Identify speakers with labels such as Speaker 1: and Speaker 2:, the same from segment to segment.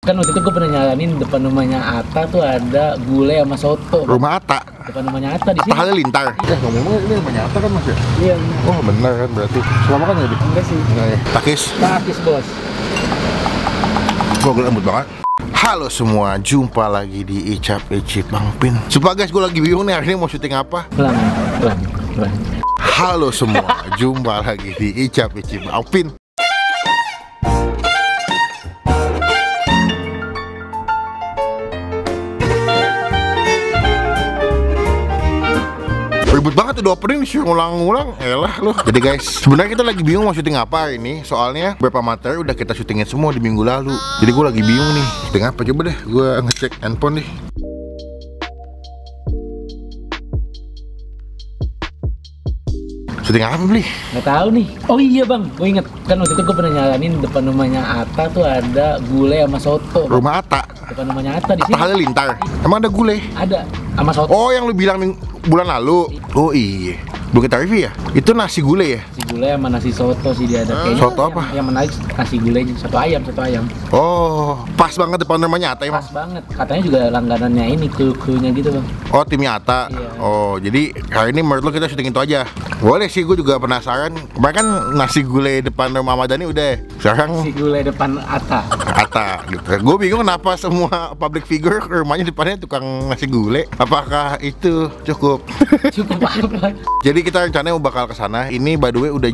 Speaker 1: Kan waktu itu gue pernah nyaranin depan rumahnya Atta tuh ada gulai sama soto.
Speaker 2: Rumah Atta?
Speaker 1: Depan rumahnya Atta di sini.
Speaker 2: Atta Halilintar? Ngomong-ngomong ini rumahnya Atta kan mas ya?
Speaker 1: Iya.
Speaker 2: Oh benar kan berarti. Selama kan ya?
Speaker 1: Enggak sih.
Speaker 2: Enggak ya? Takis?
Speaker 1: Takis bos.
Speaker 2: Gue lembut banget. Halo semua, jumpa lagi di Icap Icip Bang Pin. Sumpah guys, gue lagi bingung nih hari ini mau syuting apa.
Speaker 1: Pelan.
Speaker 2: Halo semua, jumpa lagi di Icap Icip Bang Pin. Ribut banget udah opening disuruh ngulang-ngulang, elah loh. Jadi guys, sebenarnya kita lagi bingung mau syuting apa hari ini. Soalnya beberapa materi udah kita syutingin semua di minggu lalu. Jadi gue lagi bingung nih, syuting apa. Coba deh, gue ngecek handphone deh. Syuting apa beli?
Speaker 1: Nggak tahu nih. Oh iya bang, gue inget. Kan waktu itu gue pernah nyaranin depan rumahnya Atta tuh ada gulai sama soto.
Speaker 2: Rumah Atta?
Speaker 1: Depan rumahnya Atta di sini.
Speaker 2: Atta Halilintar? Emang ada gulai?
Speaker 1: Ada, sama soto.
Speaker 2: Oh yang lu bilang bulan lalu? Oh iya, belum kita review ya? Itu nasi gulai ya?
Speaker 1: Nasi gulai sama nasi soto sih dia ada. Kayaknya
Speaker 2: soto apa?
Speaker 1: Yang menarik nasi gulainya, soto ayam.
Speaker 2: Oh, pas banget depan rumahnya Atta emang?
Speaker 1: Pas banget, katanya juga langganannya ini, kru-krunya gitu bang.
Speaker 2: Oh timnya Atta?
Speaker 1: Iya.
Speaker 2: Oh jadi hari ini menurut lo kita syuting itu aja? Boleh sih, gue juga penasaran. Kemarin kan nasi gulai depan rumah Ahmad Dhani udah. Sekarang
Speaker 1: nasi gulai depan Atta.
Speaker 2: Atta gitu. Gue bingung kenapa semua public figure rumahnya depannya tukang nasi gulai. Apakah itu cukup?
Speaker 1: Cukup apa?
Speaker 2: Jadi kita rencananya bakal ke sana. Ini by the way udah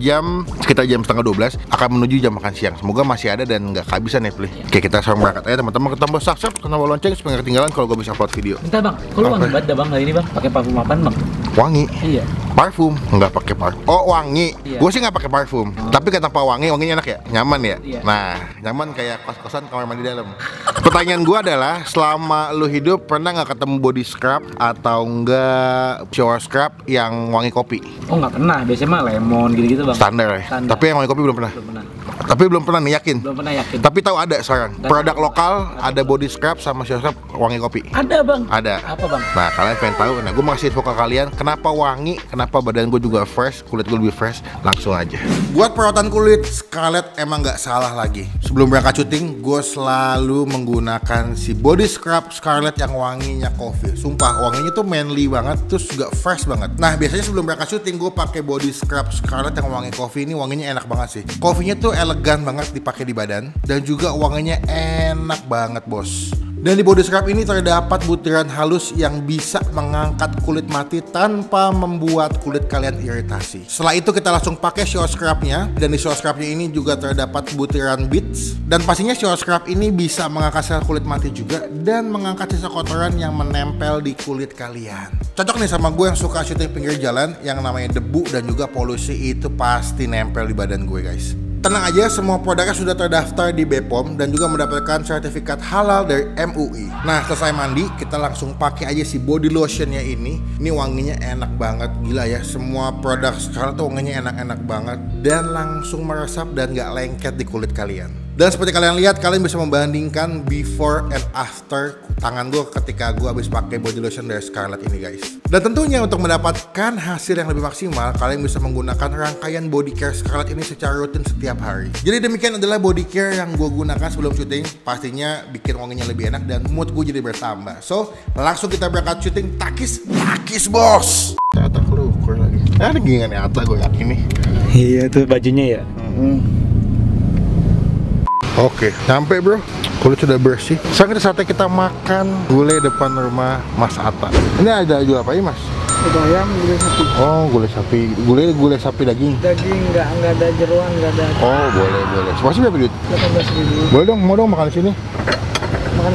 Speaker 2: sekitar jam setengah 12 akan menuju jam makan siang. Semoga masih ada dan nggak kehabisan ya Pli. Oke, kita sekarang berangkat aja teman-teman. Ke tombol subscribe, ke tombol lonceng supaya nggak ketinggalan kalau gue bisa upload video.
Speaker 1: Bentar bang, kok lu wangi banget dah bang hari ini bang? Pakai parfum apaan bang?
Speaker 2: Wangi?
Speaker 1: Iya.
Speaker 2: Parfum? Nggak pakai parfum. Oh wangi?
Speaker 1: Iya.
Speaker 2: Gue sih nggak pakai parfum. Tapi kata Pak wanginya enak ya? Nyaman ya?
Speaker 1: Iya.
Speaker 2: Nah, nyaman kayak kos-kosan kamar mandi dalam. Pertanyaan gue adalah, selama lu hidup pernah nggak ketemu body scrub atau enggak shower scrub yang wangi kopi?
Speaker 1: Oh nggak pernah, biasanya mah lemon gitu-gitu bang.
Speaker 2: Standar ya?
Speaker 1: Standar.
Speaker 2: Tapi yang wangi kopi belum pernah?
Speaker 1: Belum pernah.
Speaker 2: Tapi belum pernah nih, yakin?
Speaker 1: Belum pernah yakin.
Speaker 2: Tapi tahu ada sekarang
Speaker 1: Dan
Speaker 2: produk lokal ada body scrub sama shower scrub wangi kopi.
Speaker 1: Ada bang.
Speaker 2: Ada.
Speaker 1: Apa bang?
Speaker 2: Nah kalian pengen tahu? Nah gue mau kasih info ke kalian kenapa wangi, kenapa badan gue juga fresh, kulit gue lebih fresh. Langsung aja. Buat perawatan kulit, Scarlett emang nggak salah lagi. Sebelum berangkat syuting, gue selalu menggunakan si body scrub Scarlett yang wanginya coffee. Sumpah wanginya tuh manly banget, terus juga fresh banget. Nah biasanya sebelum berangkat syuting gue pakai body scrub Scarlett yang wangi coffee. Ini wanginya enak banget sih. Coffee-nya tuh elegan banget dipakai di badan dan juga wanginya enak banget bos. Dan di body scrub ini terdapat butiran halus yang bisa mengangkat kulit mati tanpa membuat kulit kalian iritasi. Setelah itu kita langsung pakai shower scrubnya. Dan di shower scrubnya ini juga terdapat butiran beads. Dan pastinya shower scrub ini bisa mengangkat sel kulit mati juga dan mengangkat sisa kotoran yang menempel di kulit kalian. Cocok nih sama gue yang suka syuting pinggir jalan, yang namanya debu dan juga polusi itu pasti nempel di badan gue guys. Tenang aja, semua produknya sudah terdaftar di BPOM dan juga mendapatkan sertifikat halal dari MUI. Nah, selesai mandi, kita langsung pakai aja si body lotionnya ini. Ini wanginya enak banget, gila ya. Semua produk sekarang tuh wanginya enak-enak banget dan langsung meresap dan gak lengket di kulit kalian. Dan seperti kalian lihat, kalian bisa membandingkan before and after tangan gue ketika gue habis pakai body lotion dari Scarlett ini guys. Dan tentunya untuk mendapatkan hasil yang lebih maksimal, kalian bisa menggunakan rangkaian body care Scarlett ini secara rutin setiap hari. Jadi demikian adalah body care yang gue gunakan sebelum syuting. Pastinya bikin wanginya lebih enak dan mood gue jadi bertambah. So, langsung kita berangkat syuting. Takis bos. Atta keluar lagi. Ada gini Atta gue yakin nih.
Speaker 1: Iya tuh bajunya ya.
Speaker 2: Oke, nyampe bro. Kulit sudah bersih. Sekarang saatnya kita makan gulai depan rumah Mas Atta. Ini ada jual apa ini mas?
Speaker 1: Ada ayam, gulai sapi.
Speaker 2: Oh, gulai sapi. Gulai sapi daging.
Speaker 1: Daging nggak ada jeroan, nggak ada.
Speaker 2: Oh, boleh. Masih berapa duit?
Speaker 1: 18.000.
Speaker 2: Boleh dong, mau dong makan di sini.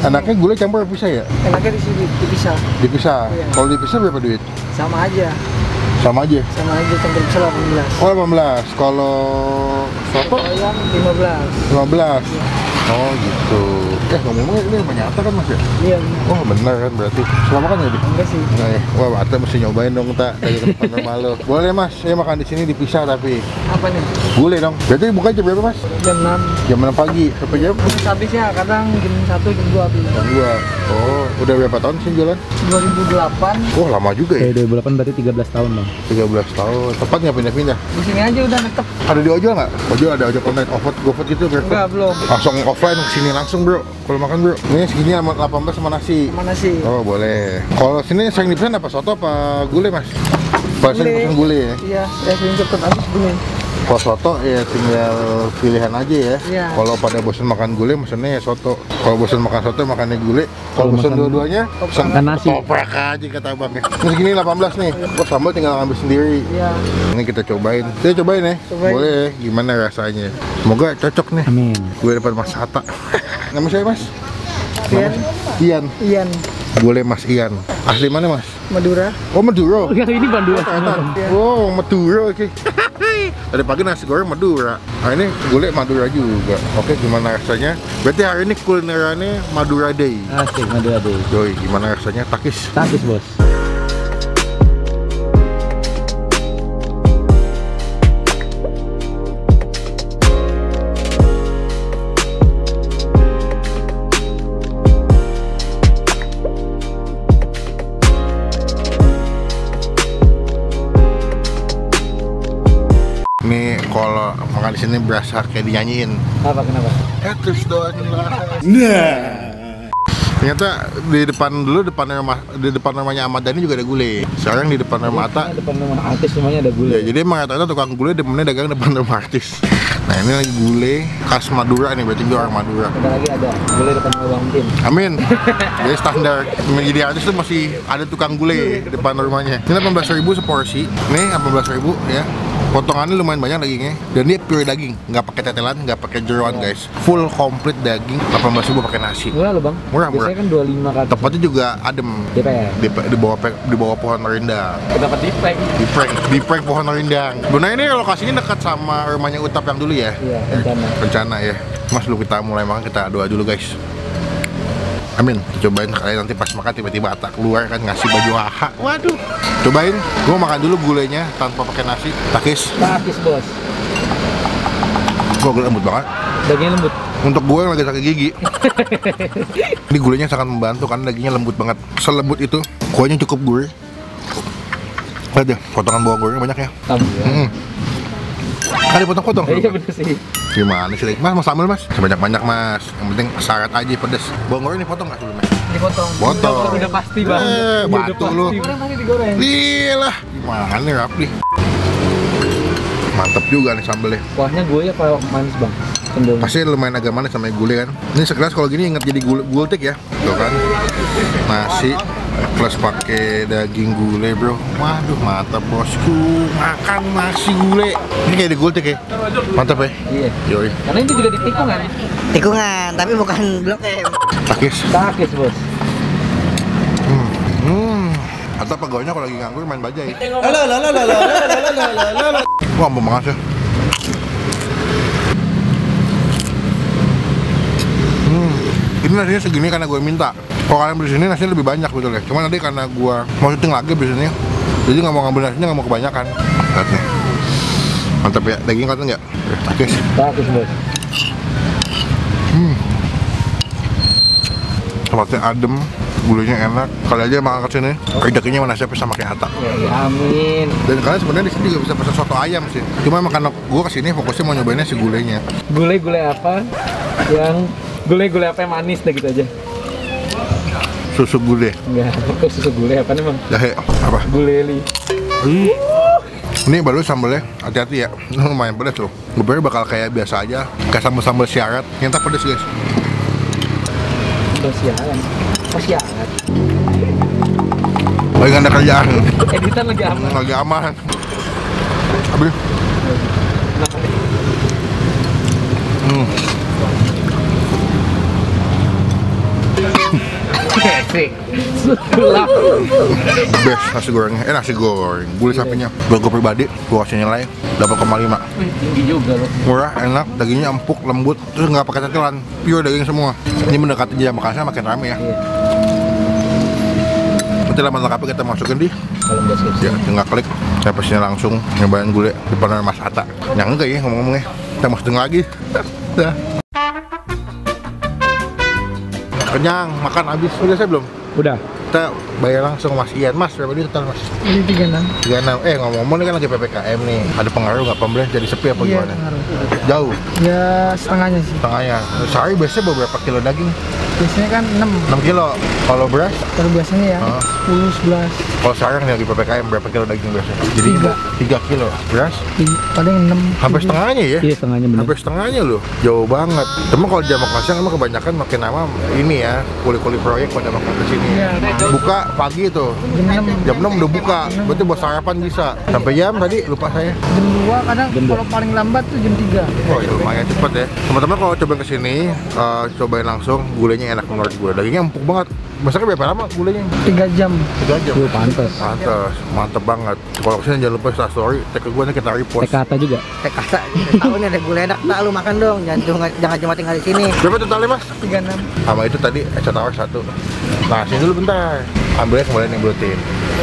Speaker 2: Enaknya gulai campur apa pisah ya?
Speaker 1: Enaknya di sini dipisah.
Speaker 2: Dipisah.
Speaker 1: Iya.
Speaker 2: Kalau dipisah berapa duit?
Speaker 1: Sama aja.
Speaker 2: Sama aja.
Speaker 1: Campur pisah 18.
Speaker 2: Oh, 18. Kalau soto?
Speaker 1: Ayam 15.
Speaker 2: 15. Oh gitu. Ngomong-ngomong ini rumahnya Atta kan mas ya?
Speaker 1: Iya.
Speaker 2: Oh benar kan berarti. Selama kan ya?
Speaker 1: Enggak sih.
Speaker 2: Enggak ya? Wah Atta mesti nyobain dong tak dari depan rumah lo. Boleh mas, saya makan di sini dipisah tapi.
Speaker 1: Apa nih?
Speaker 2: Gulai dong. Berarti buka jam berapa mas?
Speaker 1: Jam 6.
Speaker 2: Jam 6 pagi. Sampai jam?
Speaker 1: Habisnya kadang jam 1, jam 2 habis.
Speaker 2: Jam 2. Oh, udah berapa tahun sih jualan?
Speaker 1: 2008.
Speaker 2: Oh lama juga ya?
Speaker 1: 2008 berarti 13 tahun bang.
Speaker 2: 13 tahun. Tepat nggak pindah-pindah?
Speaker 1: Di sini aja udah netep.
Speaker 2: Ada di ojol nggak? Ojol ada ojol online, GoFood gitu?
Speaker 1: Enggak, belum.
Speaker 2: Langsung offline kesini langsung bro. kalau makan bro? Ini segini 18 sama nasi.
Speaker 3: Mana sih?
Speaker 2: Oh boleh. Kalau sini sering dipesan apa soto apa gulai mas? Pas sering pesan gulai ya?
Speaker 3: Iya, ya sering cepet habis gulai.
Speaker 2: Kalau soto ya tinggal pilihan aja ya.
Speaker 3: Iya.
Speaker 2: Kalau pada bosan makan gulai, mesennya ya soto. Kalau bosan makan soto, makannya gulai. Kalau bosan dua-duanya, pesan
Speaker 1: makan nasi.
Speaker 2: toprak aja kata abangnya. Terus gini 18 nih. Kok sambal tinggal ngambil sendiri.
Speaker 3: Iya.
Speaker 2: Ini kita cobain. Kita cobain ya.
Speaker 3: Cobain.
Speaker 2: Boleh ya. Gimana rasanya? Semoga cocok nih.
Speaker 1: Amin.
Speaker 2: Gue depan Mas Hatta. Nama saya Mas?
Speaker 3: Ian.
Speaker 2: Ian.
Speaker 3: Ian.
Speaker 2: Boleh Mas Ian. Asli mana Mas?
Speaker 3: Madura.
Speaker 2: Oh Madura.
Speaker 1: Yang ini Bandung.
Speaker 2: Oh Madura oke. Tadi pagi nasi goreng Madura. Nah ini gulai Madura juga. Oke gimana rasanya? Berarti hari ini kulinerannya Madura Day.
Speaker 1: Asik, Madura deh.
Speaker 2: Yoi gimana rasanya? Takis.
Speaker 1: Takis bos.
Speaker 2: Ini kalau makan di sini berasa kayak dinyanyiin.
Speaker 1: Apa kenapa?
Speaker 2: Terus doang lah. Nah. Ternyata di depan rumahnya Ahmad Dhani juga ada gulai. Sekarang di depan rumah Atta.
Speaker 1: Depan rumah artis semuanya ada
Speaker 2: Ya,
Speaker 1: gulai.
Speaker 2: jadi emang rata-rata tukang gulai depannya dagang depan rumah artis. Nah ini lagi gulai khas Madura nih, berarti dia orang Madura.
Speaker 1: Kita lagi ada gulai depan rumah Bang Tim.
Speaker 2: Amin. Jadi standar menjadi artis tuh masih ada tukang gulai di depan rumahnya. Ini 18.000 seporsi. Nih 18.000 ya. Potongannya lumayan banyak dagingnya dan dia pure daging, nggak pakai tetelan, nggak pakai jeroan guys. Full complete daging, 18.000 pakai nasi.
Speaker 1: Murah loh bang.
Speaker 2: Murah,
Speaker 1: Biasanya kan 25 kan.
Speaker 2: Tempatnya juga adem.
Speaker 1: DPR.
Speaker 2: Di bawah pohon rindang.
Speaker 1: Dapat di prank.
Speaker 2: Di prank pohon rindang. Benar ini lokasinya dekat sama rumahnya Utap yang dulu ya?
Speaker 1: Iya, rencana.
Speaker 2: Rencana ya. Mas belum kita mulai makan, kita doa dulu guys. Amin, cobain kalian nanti pas makan tiba-tiba Atta keluar kan ngasih baju AHA. Waduh. Cobain, gua makan dulu gulainya tanpa pakai nasi. Takis.
Speaker 1: Takis bos.
Speaker 2: Gua lembut banget.
Speaker 1: Dagingnya lembut.
Speaker 2: Untuk gue yang lagi sakit gigi. Ini gulainya sangat membantu karena dagingnya lembut banget. Selembut itu, kuahnya cukup gurih. Lihat deh, potongan bawang gorengnya banyak ya.
Speaker 1: Alhamdulillah.
Speaker 2: Ada potong-potong.
Speaker 1: Iya bener sih.
Speaker 2: Gimana sih? Mas, mau sambal mas? Sebanyak-banyak mas. Yang penting syarat aja pedes. Bawang goreng dipotong nggak sebelumnya?
Speaker 3: Dipotong.
Speaker 2: Potong.
Speaker 1: Udah pasti bang.
Speaker 2: Batu lu.
Speaker 3: Goreng masih digoreng.
Speaker 2: Iyalah. Gimana nih Rapli? Mantep juga nih sambelnya.
Speaker 1: Kuahnya gue ya kalau manis bang. Cenderung.
Speaker 2: Pasti lumayan agak manis sama gulai kan. Ini sekelas kalau gini ingat jadi gultik ya. Tuh kan. Nasi plus pakai daging gulai bro. Waduh mantap bosku. Makan nasi gulai. Ini kayak di gultik ya. Mantap ya.
Speaker 1: Iya.
Speaker 2: Yoi.
Speaker 1: Karena ini juga di tikungan.
Speaker 3: Tikungan, tapi bukan Blok M.
Speaker 2: Takis.
Speaker 1: Takis bos.
Speaker 2: Atau pegawainya kalau lagi nganggur main bajai.
Speaker 3: Halo.
Speaker 2: Wah ampun banget ya. Ini nasinya segini karena gue minta. Kalau kalian beli sini nasinya lebih banyak betul ya. Cuma nanti karena gue mau syuting lagi biasanya, jadi nggak mau ngambil nasinya, nggak mau kebanyakan. Lihat nih. Mantap ya, daging kelihatan nggak? Takis.
Speaker 1: Takis bos.
Speaker 2: Tempatnya adem, gulanya enak. Kali aja makan ke sini, rezekinya mana siapa sama kayak Atta.
Speaker 1: Ya, amin.
Speaker 2: Dan kalian sebenarnya di sini juga bisa pesan soto ayam sih. Cuma emang karena gue kesini fokusnya mau nyobainnya si gulainya.
Speaker 1: Gulai apa? Gulai apa yang manis deh gitu aja.
Speaker 2: Susu gulai.
Speaker 1: Enggak, kok susu gulai apa nih bang?
Speaker 2: Jahe apa?
Speaker 1: Guleli.
Speaker 2: Ini baru sambelnya, hati-hati ya. Ini lumayan pedas loh. Gue pikir bakal kayak biasa aja, kayak sambal-sambal syarat. Ternyata pedas guys.
Speaker 1: Siaran. Oh siaran.
Speaker 2: Lagi nggak ada kerjaan.
Speaker 1: Editan lagi aman.
Speaker 2: Lagi aman. Habis.
Speaker 1: Asik. Sulap.
Speaker 2: Best nasi gorengnya. Nasi goreng. Gulai sapinya. Buat gue pribadi, gue kasih nilai 8,5.
Speaker 1: Tinggi juga loh.
Speaker 2: Murah, enak, dagingnya empuk, lembut, terus nggak pakai tetelan, pure daging semua. Ini mendekati jam makannya makin rame ya.
Speaker 1: Iya.
Speaker 2: Nanti lama lengkapnya kita masukin di
Speaker 1: Kalau deskripsi.
Speaker 2: ya, tinggal klik. Saya pastinya langsung nyobain gulai di depan Mas Atta. Yang enggak ya ngomong-ngomongnya. Kita masukin lagi. Dah. Kenyang, makan habis. Udah saya belum?
Speaker 1: Udah.
Speaker 2: kita bayar langsung Mas Ian. Mas, berapa duit total Mas?
Speaker 3: Ini 36.
Speaker 2: 36. Ngomong-ngomong ini kan lagi PPKM nih. Ada pengaruh nggak pembelian jadi sepi apa
Speaker 3: Iya,
Speaker 2: gimana?
Speaker 3: pengaruh.
Speaker 2: Jauh,
Speaker 3: Ya setengahnya sih.
Speaker 2: tengahnya. Sehari biasanya beberapa kilo daging?
Speaker 3: Biasanya kan 6.
Speaker 2: 6 kilo. Kalau beras?
Speaker 3: Kalau biasanya ya
Speaker 2: Ah.
Speaker 3: 10, 11.
Speaker 2: Kalau sekarang nih lagi PPKM berapa kilo daging biasanya? Jadi 3 kilo. Beras?
Speaker 3: Paling 6.
Speaker 2: Hampir setengahnya ya?
Speaker 1: Iya, setengahnya bener.
Speaker 2: Hampir setengahnya loh, jauh banget. Cuma kalau jam makan siang emang kebanyakan makin lama ini ya, kuli-kuli proyek pada makan ke sini.
Speaker 3: Iya.
Speaker 2: Buka pagi tuh.
Speaker 3: Jam 6.
Speaker 2: Jam 6 udah buka. Berarti buat sarapan bisa. Sampai jam tadi lupa saya.
Speaker 3: Jam 2 kadang kalau paling lambat tuh jam 3.
Speaker 2: Oh ya lumayan cepet ya. Teman-teman kalau coba ke sini, cobain langsung. Gulanya enak menurut gue. Dagingnya empuk banget. Masaknya berapa lama gulanya?
Speaker 3: 3 jam.
Speaker 2: 3 jam.
Speaker 1: Pantes.
Speaker 2: Pantes, mantep banget. Kalau kesini jangan lupa Insta story, tag ke gue nanti kita repost.
Speaker 1: Kata juga.
Speaker 3: Kata tahu nih ada gulai enak, tak lu makan dong. Jangan cuma tinggal di sini.
Speaker 2: Berapa totalnya Mas?
Speaker 3: 36.
Speaker 2: Sama itu tadi extra tower 1. Nah sini dulu bentar. Ambilnya kemudian yang blutin.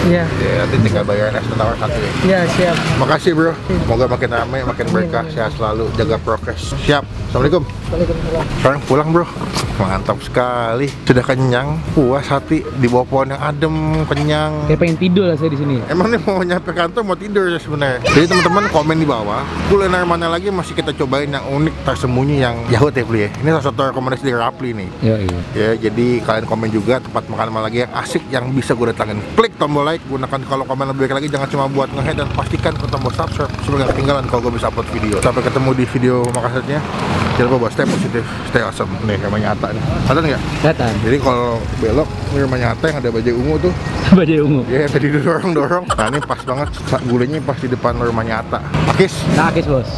Speaker 3: Iya.
Speaker 2: Ya, nanti tinggal bayar extra tower 1 ya.
Speaker 3: Iya, siap.
Speaker 2: Makasih bro. Semoga makin ramai, makin berkah, sehat selalu, jaga prokes. Siap. Assalamualaikum.
Speaker 3: Waalaikumsalam.
Speaker 2: Sekarang pulang bro. Mantap sekali. Sudah kenyang, puas hati di bawah pohon yang adem, kenyang.
Speaker 1: Kayak pengen tidur lah saya di sini.
Speaker 2: Emang nih mau nyampe kantor mau tidur ya sebenarnya. Jadi teman-teman komen di bawah kuliner mana lagi masih kita cobain yang unik tersembunyi yang Yahut ya beli ya. Ini salah satu rekomendasi dari Rapli nih.
Speaker 1: Iya.
Speaker 2: Ya jadi kalian komen juga tempat makan mana lagi yang asik yang bisa gue datangin. Klik tombol like, gunakan kalau komen lebih baik lagi jangan cuma buat nge-head dan pastikan ke tombol subscribe supaya gak ketinggalan kalau gue bisa upload video. Sampai ketemu di video makasihnya. Jangan lupa buat stay positif, stay awesome. Nih rumah nyata nih. Ada nggak?
Speaker 1: Kelihatan.
Speaker 2: Jadi kalau belok ini rumah nyata yang ada bajai ungu tuh.
Speaker 1: Bajai ungu.
Speaker 2: Ya tadi didorong-dorong. Nah ini pas banget gulanya pas di depan rumah nyata. Akis.
Speaker 1: Nakis bos.